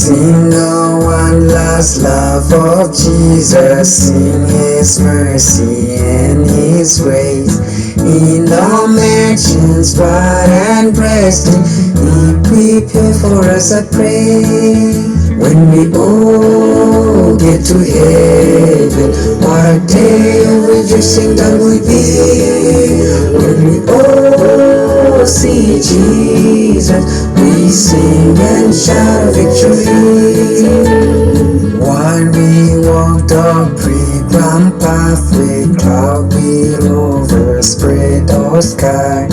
Sing the one last love of Jesus, sing His mercy and His grace. In the mansions bright and breasting, He prepared for us a praise. When we all get to heaven, what a day of rejoicing that will be. When we all see Jesus, we sing and shout victory. While we walk the pilgrim pathway, cloud will overspread the sky.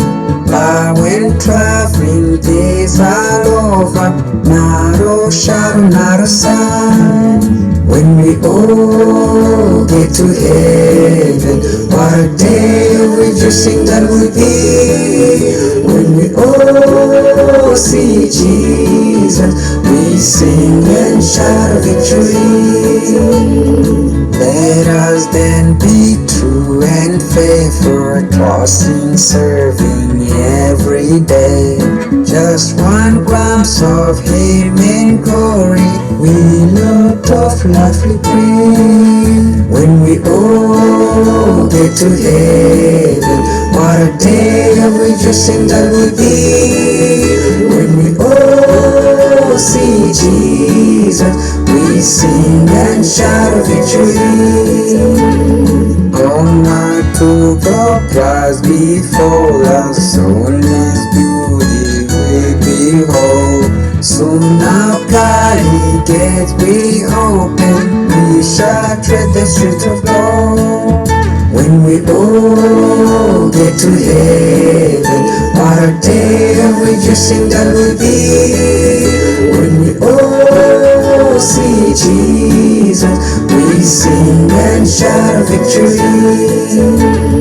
But when traveling days are over, not a shadow, not a sign. When we all get to heaven, what a day of rejoicing that will be. When we all see Jesus, we sing and shout victory. Let us then be true and faithful, trusting, serving every day. Just one glimpse of Him in glory, we look of lively praise. When we all get to heaven, what a day of rejoicing that will be. When we all see Jesus, we sing and shout victory. Honor to the prize before us, soon His beauty we behold. Soon our bloody gates be open, we shall tread the streets of gold. When we all get to heaven, what a day of rejoicing that will be. When we all see Jesus, we sing and shout victory.